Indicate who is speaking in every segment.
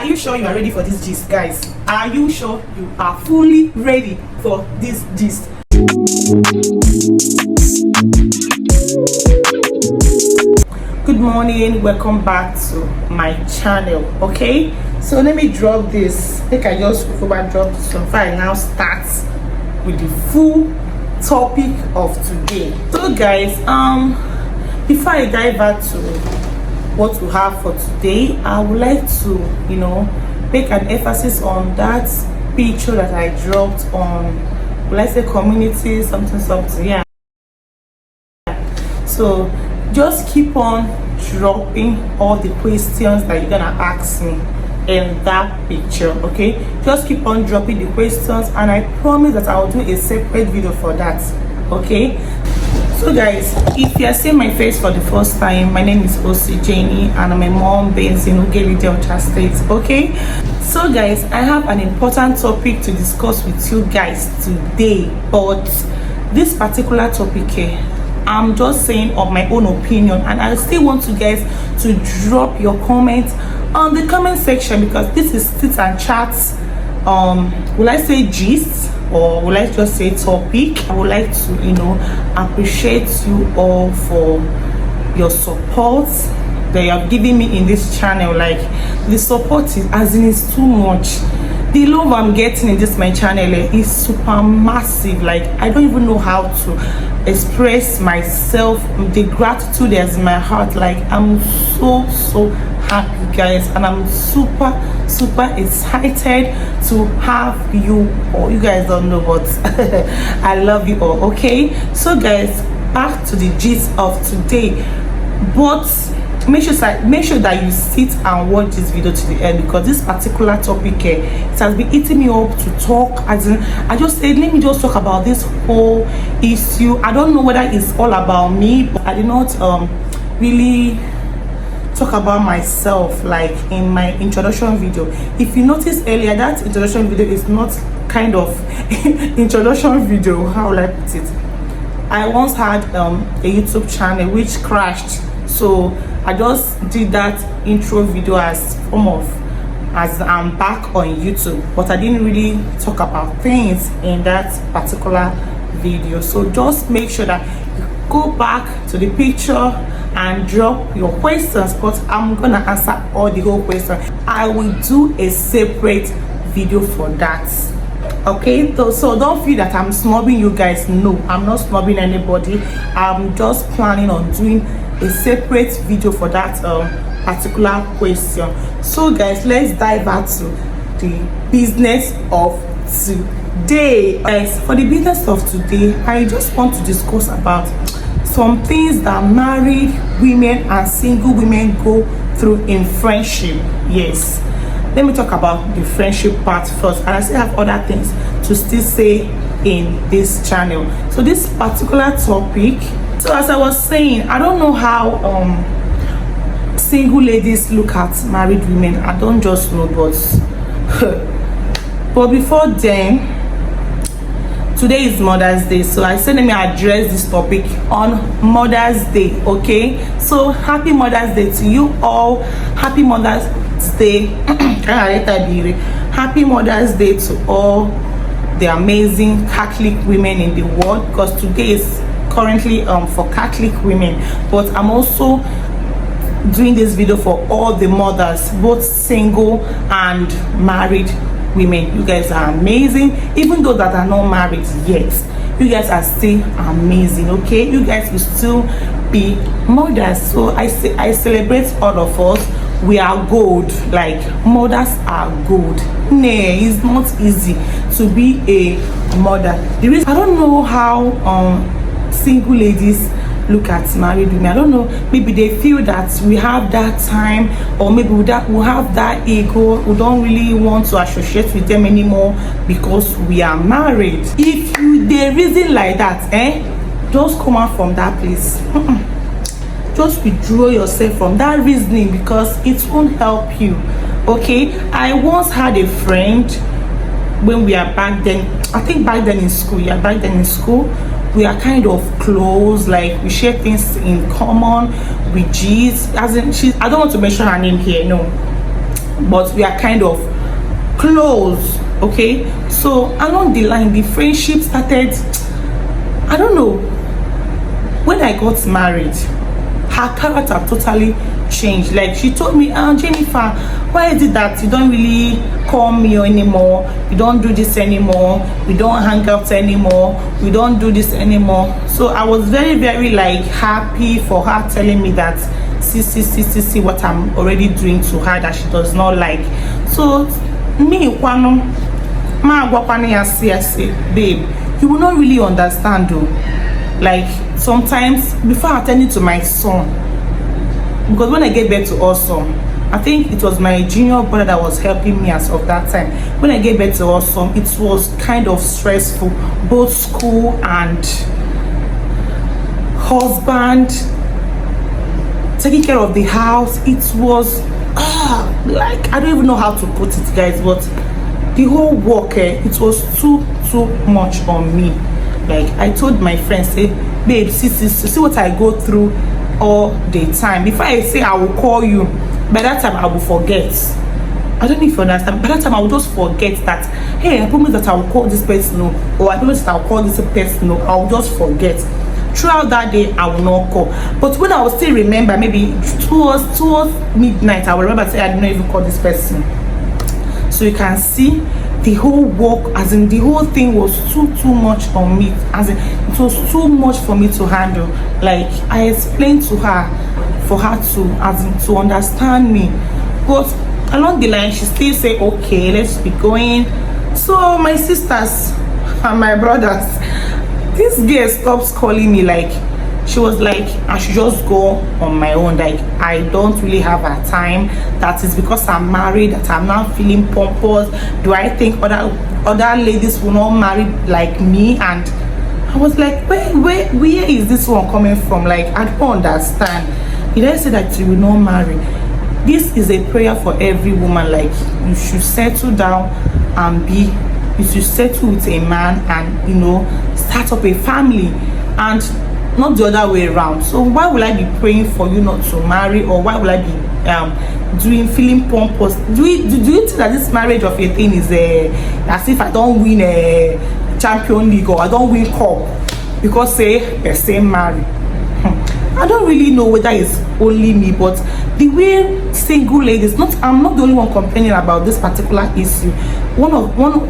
Speaker 1: Are you sure you are ready for this gist, guys? Are you sure you are fully ready for this gist? Good morning, welcome back to my channel. Okay, so let me drop this. I think I just drop this one. I now start with the full topic of today. So guys, before I dive back to what we have for today, I would like to make an emphasis on that picture that I dropped on, let's say, community something. Yeah, so just keep on dropping all the questions that you're gonna ask me in that picture. Okay, just keep on dropping the questions, and I promise that I'll do a separate video for that. Okay, so guys, if you are seeing my face for the first time, my name is Osita Jennifer and I'm a mom based in Ugeli, Delta State. Okay, so guys, I have an important topic to discuss with you guys today, but this particular topic here, I'm just saying of my own opinion, and I still want you guys to drop your comments on the comment section, because this is sit and chats, will I say gist, or will I just say topic. I would like to appreciate you all for your support that you have given me in this channel. Like, the support is too much. The love I'm getting in this my channel is super massive. Like, I don't even know how to express myself, the gratitude that's in my heart. Like, I'm so happy, guys, and I'm super excited to have you all. You guys don't know, but I love you all. Okay, so guys, back to the gist of today, but make sure that you sit and watch this video to the end, because this particular topic it has been eating me up to talk. As in, I just said, let me just talk about this whole issue. I don't know whether it's all about me, but I did not really talk about myself like in my introduction video. If you noticed earlier, that introduction video is not kind of introduction video, how will I put it. I once had a YouTube channel which crashed, so I just did that intro video as I'm back on YouTube, but I didn't really talk about things in that particular video. So just make sure that you go back to the picture and drop your questions, but I'm gonna answer all the whole question. I will do a separate video for that. Okay, so don't feel that I'm snubbing you guys. No, I'm not snubbing anybody. I'm just planning on doing a separate video for that particular question. So guys, let's dive back to the business of today. Guys, for the business of today, I just want to discuss about some things that married women and single women go through in friendship. Yes, let me talk about the friendship part first, and I still have other things to still say in this channel. So this particular topic, so as I was saying, I don't know how single ladies look at married women. I don't just know, but but before then, today is Mother's Day, so I said let me address this topic on Mother's Day. Okay, so happy Mother's Day to you all. Happy Mother's Day. Happy Mother's Day to all the amazing Catholic women in the world, because today is currently for Catholic women, but I'm also doing this video for all the mothers, both single and married women. You guys are amazing. Even though that are not married yet, you guys are still amazing. Okay, you guys will still be mothers. So I celebrate all of us. We are gold. Like, mothers are gold. Nay, it's not easy to be a mother. The reason, I don't know how single ladies look at married women. I don't know, maybe they feel that we have that time, or maybe we have that ego. We don't really want to associate with them anymore because we are married. If they reason like that, just come out from that place. Just withdraw yourself from that reasoning, because it won't help you. Okay, I once had a friend when we are back then, I think back then in school, we are kind of close, like we share things in common. We G's, as in, I don't want to mention her name here, no, but we are kind of close. Okay, so along the line the friendship started. I don't know, when I got married, her character totally changed. Like, she told me, Jennifer, why is it that you don't really call me anymore, you don't do this anymore, we don't hang out anymore, we don't do this anymore? So I was very, very like happy for her telling me that see what I'm already doing to her that she does not like. So me babe, you will not really understand though. Like, sometimes before attending to my son, because when I gave birth to Awesome, I think it was my junior brother that was helping me as of that time. When I gave birth to Awesome, it was kind of stressful, both school and husband, taking care of the house. It was like, I don't even know how to put it, guys, but the whole work, it was too much on me. Like, I told my friends, say, babe, see what I go through all the time. Before I say I will call you, by that time I will forget. I don't know if you understand. By that time I will just forget that, hey, I promise that I will call this person, or I promise that I will call this person, I will just forget. Throughout that day I will not call, but when I will still remember, maybe towards midnight, I will remember, say, I did not even call this person. So you can see the whole work, as in the whole thing was too much on me, as in it was too much for me to handle. Like, I explained to her for her to, as in, to understand me, but along the line she still say, okay, let's be going. So my sisters and my brothers, this girl stops calling me. Like, she was like, I should just go on my own. Like, I don't really have a time. That is because I'm married that I'm not feeling pompous. Do I think other ladies will not marry like me? And I was like, where is this one coming from? Like, I don't understand. Did I say that you will not marry? This is a prayer for every woman. Like, you should settle down and you should settle with a man and, you know, start up a family, and not the other way around. So why will I be praying for you not to marry, or why will I be feeling pompous? Do you think that this marriage of a thing is as if I don't win a champion league or I don't win cup because say the same marry? I don't really know whether it's only me, but the way single ladies, I'm not the only one complaining about this particular issue.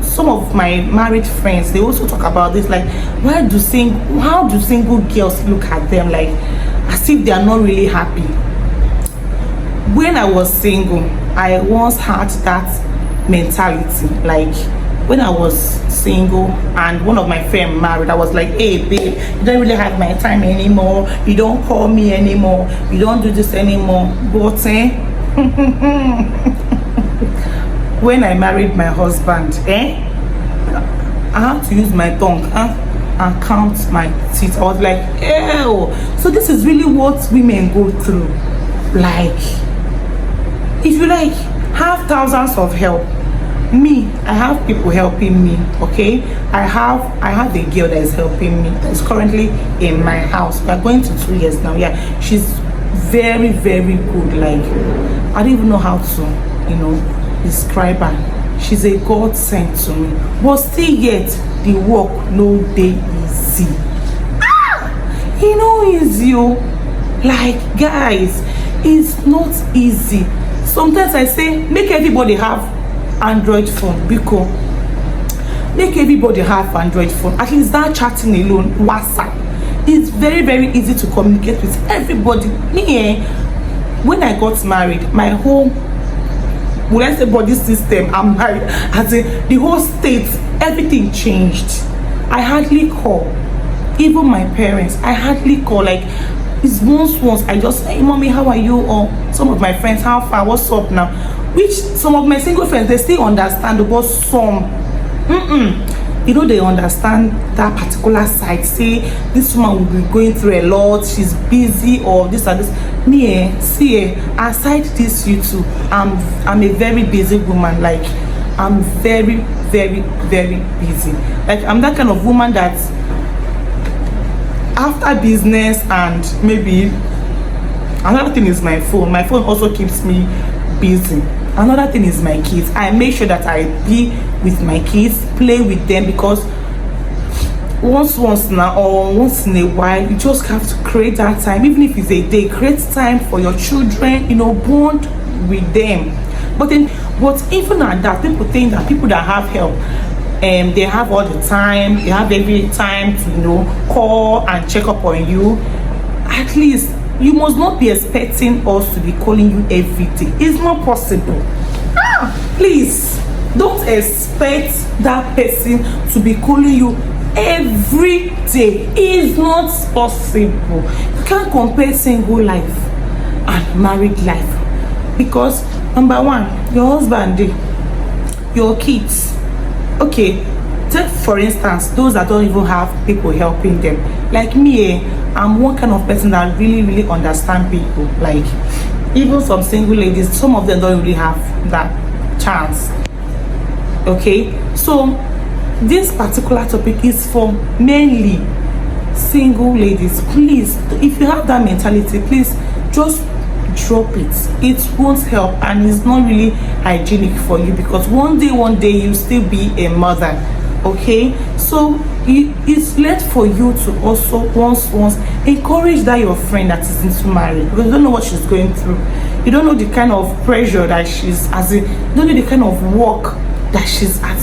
Speaker 1: Some of my married friends, they also talk about this. Like, how do single girls look at them, like as if they are not really happy? When I was single, I once had that mentality. Like, when I was single and one of my friends married, I was like, hey babe, you don't really have my time anymore, you don't call me anymore, you don't do this anymore. But when I married my husband, I had to use my tongue and count my teeth. I was like, ew. So this is really what women go through. Like, if you like have thousands of help, me, I have people helping me. Okay, I have a girl that is helping me, that is currently in my house. We are going to 2 years now. Yeah, she's very, very good. Like, I don't even know how to, you know, describe her. She's a God sent to me, but still yet the work no dey easy. You know, easy. Like, guys, it's not easy. Sometimes I say, make everybody have Android phone, because make everybody have Android phone. At least that chatting alone, WhatsApp, it's very, very easy to communicate with everybody. Me, when I got married, my whole, when I say body system, I'm married, as in the whole state, everything changed. I hardly call, even my parents, I hardly call. Like, it's once I just, hey mommy, how are you? Or some of my friends, how far, what's up now? Which some of my single friends, they still understand, but some you know, they understand that particular side. Say this woman will be going through a lot, she's busy, or this and this. Me, see, aside this, you too, I'm a very busy woman. Like, I'm very, very, very busy. Like, I'm that kind of woman that after business, and maybe another thing is my phone also keeps me busy. Another thing is my kids. I make sure that I be with my kids, play with them, because once now or once in a while, you just have to create that time. Even if it's a day, create time for your children, bond with them. But even at that, people think that people that have help, they have all the time, they have every time to call and check up on you. At least you must not be expecting us to be calling you every day. It's not possible. Please don't expect that person to be calling you every day. It's not possible. You can't compare single life and married life, because number one, your husband, your kids. Okay, take for instance those that don't even have people helping them. Like me, I'm one kind of person that really understand people. Like, even some single ladies, some of them don't really have that chance. Okay, so this particular topic is for mainly single ladies. Please, if you have that mentality, please just drop it. It won't help, and it's not really hygienic for you, because one day you still be a mother. Okay, so it's late for you to also once encourage that your friend that is into marriage, because you don't know what she's going through. You don't know the kind of pressure that she's you don't know the kind of work that she's at,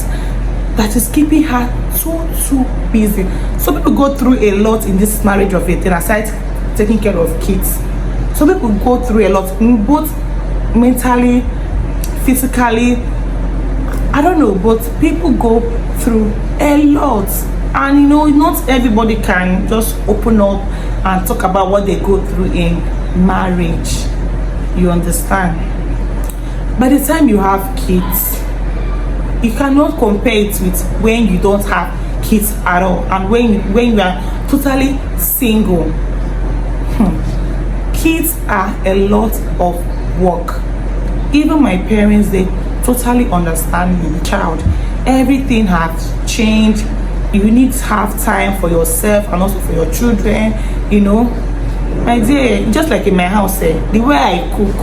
Speaker 1: that is keeping her too busy. Some people go through a lot in this marriage of it, aside taking care of kids. Some people go through a lot, both mentally, physically. I don't know, but people go through a lot, and not everybody can just open up and talk about what they go through in marriage. You understand? By the time you have kids, you cannot compare it with when you don't have kids at all, and when you are totally single. Kids are a lot of work. Even my parents, they totally understand me. Child, everything has changed. You need to have time for yourself and also for your children. My dear, just like in my house, the way I cook,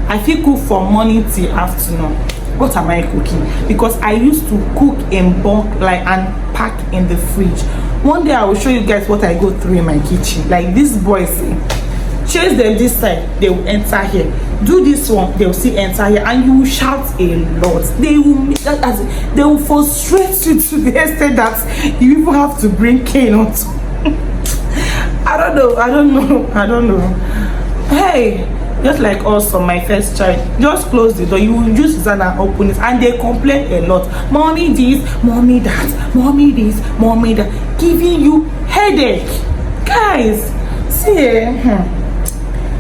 Speaker 1: I feel cook from morning till afternoon. What am I cooking? Because I used to cook in bulk, and pack in the fridge. One day I will show you guys what I go through in my kitchen. Like, these boys, chase them this side, they will enter here. Do this one, they will still enter here, and you will shout a lot. They will frustrate you to the extent that you even have to bring cane on. I don't know. Hey, just like also my first child, just close the door, you will use it and open it, and they complain a lot. Mommy this, mommy that, mommy this, mommy that, giving you headache. Guys, see,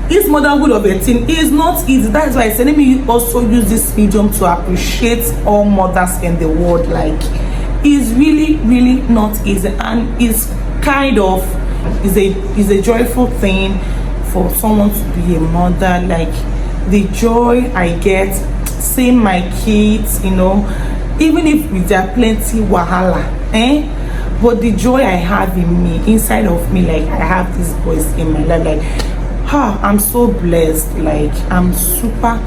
Speaker 1: this motherhood of a teen is not easy. That's why I said, let me also use this medium to appreciate all mothers in the world. Like, it's really not easy, and it's kind of is a joyful thing for someone to be a mother. Like, the joy I get seeing my kids, even if there are plenty wahala, but the joy I have in me, inside of me, like, I have these boys in my life. Like, I'm so blessed. Like, I'm super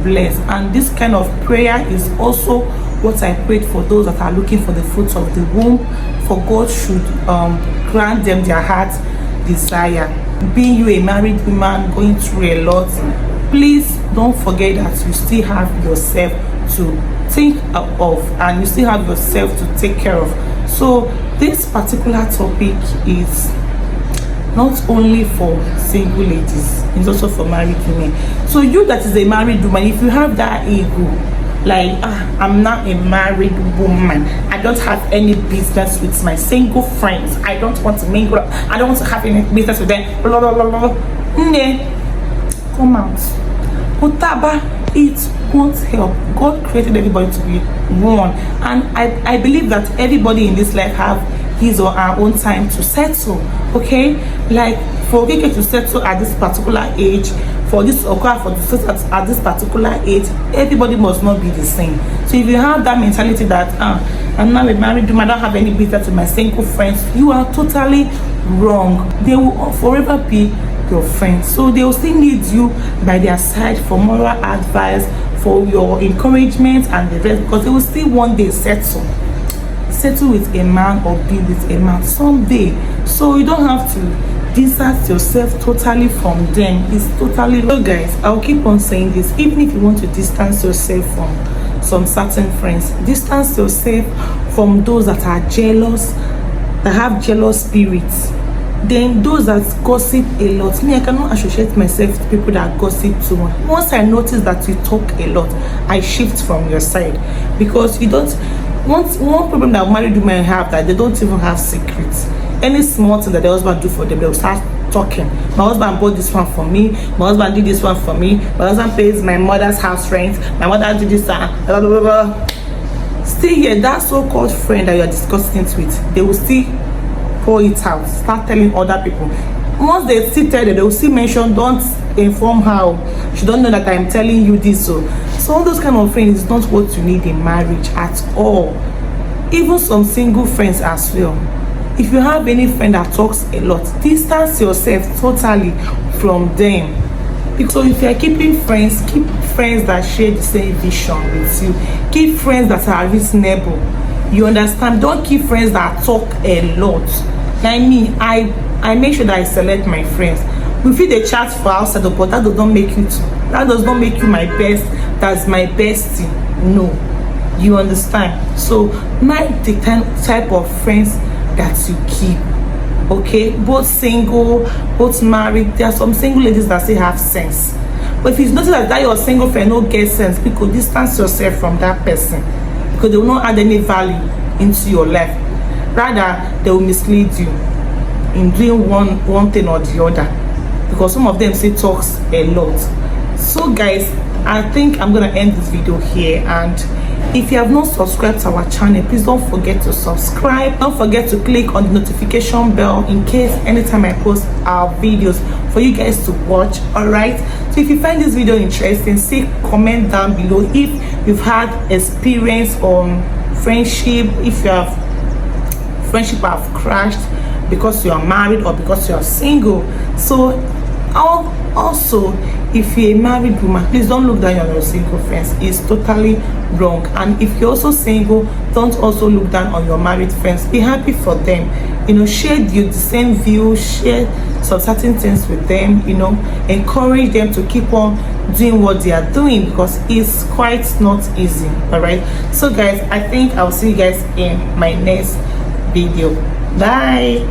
Speaker 1: blessed. And this kind of prayer is also what I prayed for those that are looking for the fruits of the womb, for God should grant them their heart's desire. Being you a married woman going through a lot, please don't forget that you still have yourself to think of, and you still have yourself to take care of. So this particular topic is not only for single ladies, it's also for married women. So you that is a married woman, if you have that ego, like, I'm not a married woman, I don't have any business with my single friends, I don't want to mingle up, I don't want to have any business with them, blah blah blah blah. Come out. Otaba, it won't help. God created everybody to be one, and I believe that everybody in this life have his or her own time to settle. Okay, like for Okeke to settle at this particular age, for this Okwa for the settle at this particular age, everybody must not be the same. So if you have that mentality that I'm not a married woman, I don't have any business with my single friends, you are totally wrong. They will forever be your friends. So they will still need you by their side for moral advice, for your encouragement and the rest, because they will still one day settle with a man or be with a man someday. So you don't have to distance yourself totally from them. It's totally. So guys, I'll keep on saying this. Even if you want to distance yourself from some certain friends, distance yourself from those that are jealous, that have jealous spirits. Then those that gossip a lot. Me, I cannot associate myself to people that gossip too much. Once I notice that you talk a lot, I shift from your side, because you don't. One problem that married women have, that they don't even have secrets. Any small thing that the husband do for them, they'll start talking. My husband bought this one for me. My husband did this one for me. My husband pays my mother's house rent. My mother did this. Blah, blah, blah, blah. Still here, that so-called friend that you're discussing it with, they will still pour it out, start telling other people. Once they sit there, they will still mention, don't inform her, she don't know that I'm telling you this. So all those kind of friends is not what you need in marriage at all. Even some single friends as well. If you have any friend that talks a lot, distance yourself totally from them. So if you're keeping friends, keep friends that share the same vision with you. Keep friends that are reasonable. You understand? Don't keep friends that talk a lot. Like me, I make sure that I select my friends. We feel the chat for outside, but that does not make you my best. That's my bestie. No, you understand? So mind the type of friends that you keep. Okay, both single, both married. There are some single ladies that still have sense. But if you notice that your single friend no get sense, because distance yourself from that person, because they will not add any value into your life. Rather, they will mislead you in doing one thing or the other, because some of them say talks a lot. So guys, I think I'm gonna end this video here, and if you have not subscribed to our channel, please don't forget to subscribe. Don't forget to click on the notification bell in case anytime I post our videos for you guys to watch. All right, so if you find this video interesting, say comment down below if you've had experience on friendship, if you have friendship have crashed because you are married or because you are single. So also, if you're a married woman, please don't look down on your single friends. It's totally wrong. And if you're also single, don't also look down on your married friends. Be happy for them, you know, share the same view, share some certain things with them, you know, encourage them to keep on doing what they are doing, because it's quite not easy. All right, so guys, I think I'll see you guys in my next video. Bye.